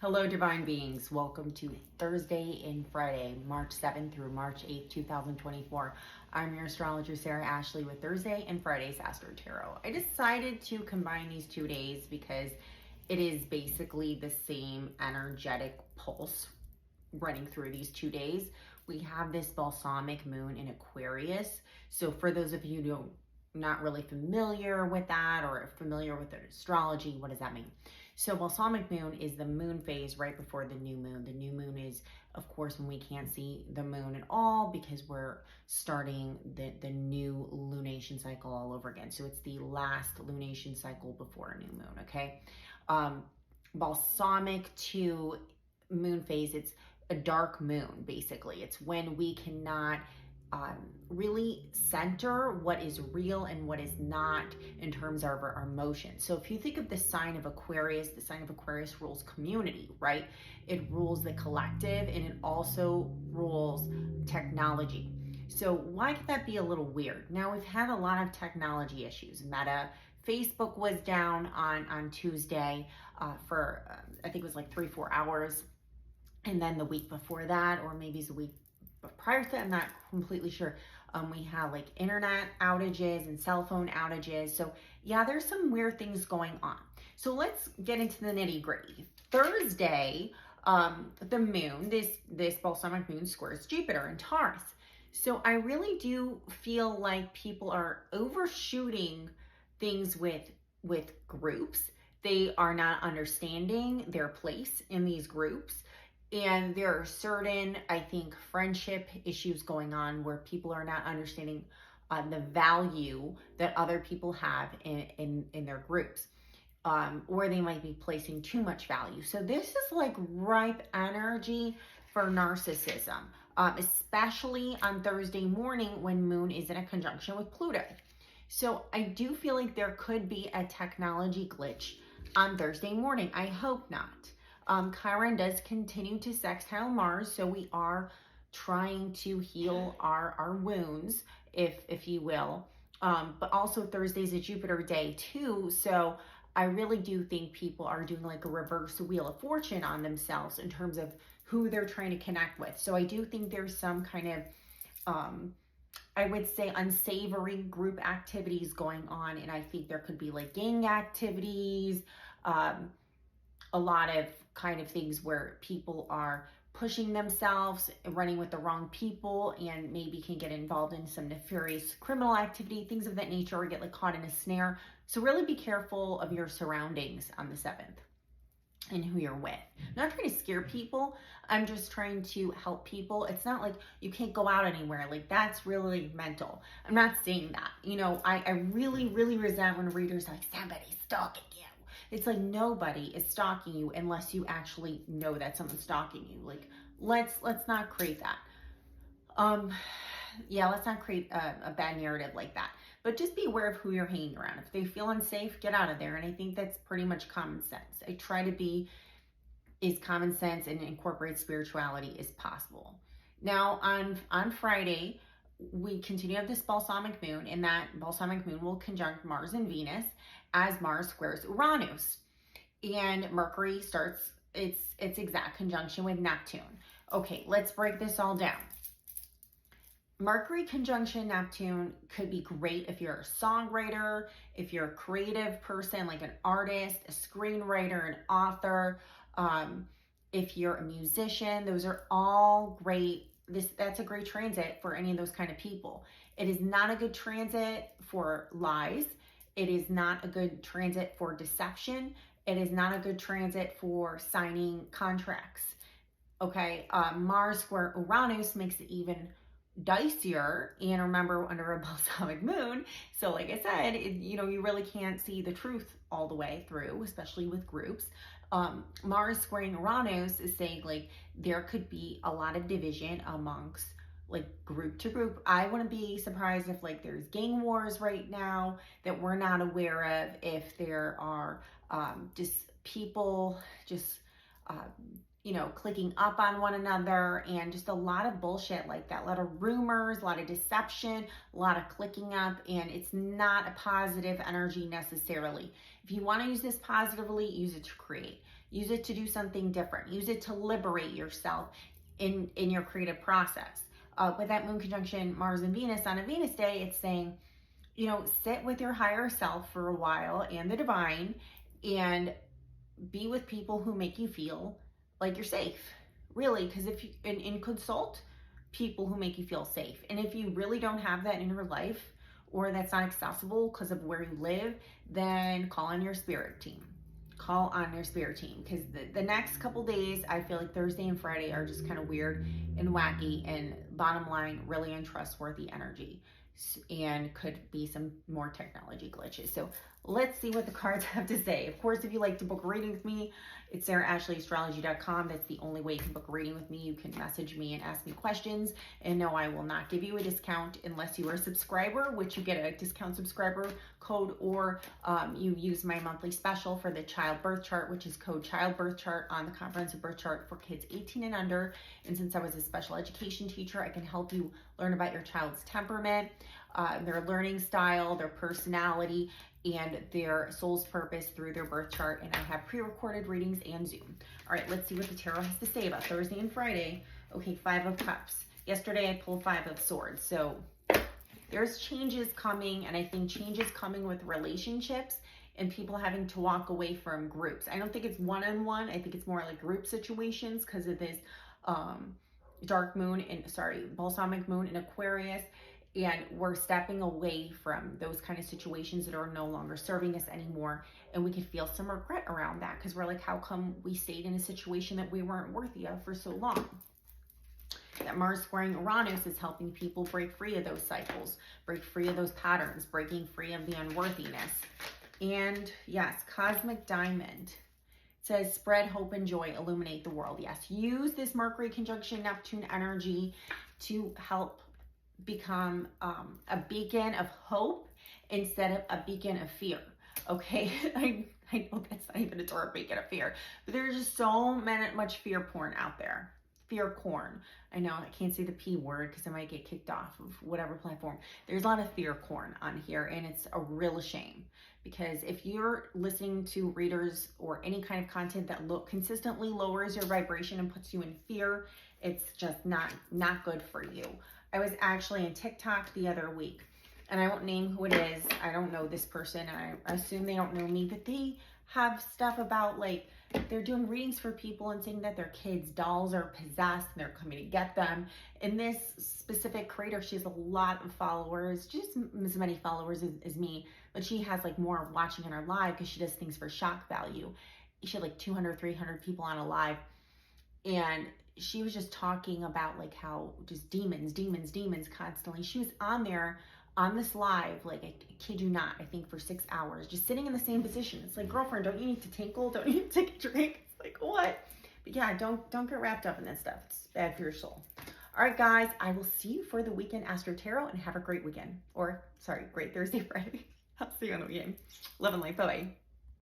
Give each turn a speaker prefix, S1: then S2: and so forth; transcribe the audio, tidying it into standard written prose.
S1: Hello, divine beings. Welcome to Thursday and Friday, March 7th through March 8th, 2024. I'm your astrologer, Sarah Ashley, with Thursday and Friday's AstroTarot. I decided to combine these 2 days because it is basically the same energetic pulse running through these 2 days. We have this balsamic moon in Aquarius. So for those of you who not really familiar with that or familiar with astrology, what does that mean? So balsamic moon is the moon phase right before the new moon. The new moon is, of course, when we can't see the moon at all because we're starting the new lunation cycle all over again. So it's the last lunation cycle before a new moon, okay? Balsamic to moon phase, it's a dark moon, basically. It's when we cannot really center what is real and what is not in terms of our emotions. So if you think of the sign of Aquarius, the sign of Aquarius rules community, right? It rules the collective and it also rules technology. So why could that be a little weird? Now we've had a lot of technology issues. Meta, Facebook was down on Tuesday for I think it was like 3-4 hours. And then the week before that, or maybe it's the week prior to that, I'm not completely sure, we have like internet outages and cell phone outages. So yeah, there's some weird things going on. So let's get into the nitty gritty. Thursday, the moon, this balsamic moon squares Jupiter in Taurus. So I really do feel like people are overshooting things with groups. They are not understanding their place in these groups. And there are certain, I think, friendship issues going on where people are not understanding the value that other people have in their groups, or they might be placing too much value. So this is like ripe energy for narcissism, especially on Thursday morning when Moon is in a conjunction with Pluto. So I do feel like there could be a technology glitch on Thursday morning. I hope not. Chiron does continue to sextile Mars, so we are trying to heal our wounds, if you will. But also Thursday's a Jupiter day too, so I really do think people are doing like a reverse wheel of fortune on themselves in terms of who they're trying to connect with. So I do think there's some kind of, I would say, unsavory group activities going on, and I think there could be like gang activities, a lot of kind of things where people are pushing themselves, running with the wrong people, and maybe can get involved in some nefarious criminal activity, things of that nature, or get like caught in a snare. So really be careful of your surroundings on the 7th and who you're with. I'm not trying to scare people. I'm just trying to help people. It's not like you can't go out anywhere. Like that's really mental. I'm not saying that. You know, I really, really resent when readers are like, somebody's stalking you. It's like nobody is stalking you unless you actually know that someone's stalking you. Like, let's not create that. Yeah, let's not create a bad narrative like that. But just be aware of who you're hanging around. If they feel unsafe, get out of there. And I think that's pretty much common sense. I try to be as common sense and incorporate spirituality as possible. Now, on Friday, we continue to have this balsamic moon, and that balsamic moon will conjunct Mars and Venus as Mars squares Uranus, and Mercury starts its exact conjunction with Neptune. Okay, let's break this all down. Mercury conjunction Neptune could be great if you're a songwriter, if you're a creative person, like an artist, a screenwriter, an author, if you're a musician. Those are all great. That's a great transit for any of those kind of people. It is not a good transit for lies. It is not a good transit for deception. It is not a good transit for signing contracts. Okay, Mars square Uranus makes it even dicier. And remember, under a balsamic moon, so like I said, you really can't see the truth all the way through, especially with groups. Mars squaring Uranus is saying like there could be a lot of division amongst like group to group. I wouldn't be surprised if like there's gang wars right now that we're not aware of, if there are just people just clicking up on one another, and just a lot of bullshit like that, a lot of rumors, a lot of deception, a lot of clicking up, and it's not a positive energy necessarily. If you want to use this positively, use it to create. Use it to do something different. Use it to liberate yourself in your creative process. With that moon conjunction Mars and Venus on a Venus day, it's saying, you know, sit with your higher self for a while and the divine, and be with people who make you feel like you're safe, really. Because if you and consult people who make you feel safe, and if you really don't have that in your life, or that's not accessible because of where you live, then call on your spirit team. Call on your spirit team, because the next couple days, I feel like Thursday and Friday are just kind of weird and wacky, and bottom line, really untrustworthy energy, and could be some more technology glitches. So let's see what the cards have to say. Of course, if you like to book a reading with me, it's SarahAshleyAstrology.com. That's the only way you can book a reading with me. You can message me and ask me questions. And no, I will not give you a discount unless you are a subscriber, which you get a discount subscriber code, or you use my monthly special for the childbirth chart, which is code childbirth chart on the comprehensive birth chart for kids 18 and under. And since I was a special education teacher, I can help you learn about your child's temperament, their learning style, their personality, and their soul's purpose through their birth chart. And I have pre-recorded readings and Zoom. All right, let's see what the tarot has to say about Thursday and Friday. Okay, 5 of Cups. Yesterday I pulled 5 of Swords. So there's changes coming, and I think changes coming with relationships and people having to walk away from groups. I don't think it's one-on-one. I think it's more like group situations because of this balsamic moon in Aquarius. And we're stepping away from those kind of situations that are no longer serving us anymore. And we can feel some regret around that, because we're like, how come we stayed in a situation that we weren't worthy of for so long? That Mars squaring Uranus is helping people break free of those cycles, break free of those patterns, breaking free of the unworthiness. And yes, Cosmic Diamond. It says, spread hope and joy, illuminate the world. Yes, use this Mercury conjunction Neptune energy to help become a beacon of hope instead of a beacon of fear. Okay, I know that's not even a term, beacon of fear, but there's just so much fear porn out there. Fear corn. I know I can't say the P word because I might get kicked off of whatever platform. There's a lot of fear corn on here, and it's a real shame, because if you're listening to readers or any kind of content that consistently lowers your vibration and puts you in fear, it's just not good for you. I was actually in TikTok the other week, and I won't name who it is. I don't know this person, and I assume they don't know me, but they have stuff about, like, they're doing readings for people and saying that their kids' dolls are possessed and they're coming to get them. And this specific creator, she has a lot of followers, just as many followers as me, but she has like more watching in her live because she does things for shock value. She had like 200, 300 people on a live. And she was just talking about like how just demons constantly. She was on there on this live, like, I kid you not, I think for 6 hours, just sitting in the same position. It's like, girlfriend, don't you need to tinkle? Don't you need to take a drink? It's like, what? But yeah, don't get wrapped up in that stuff. It's bad for your soul. All right, guys, I will see you for the weekend Astro Tarot, and have a great weekend. Or, sorry, great Thursday, Friday. I'll see you on the weekend. Love and light. Bye-bye.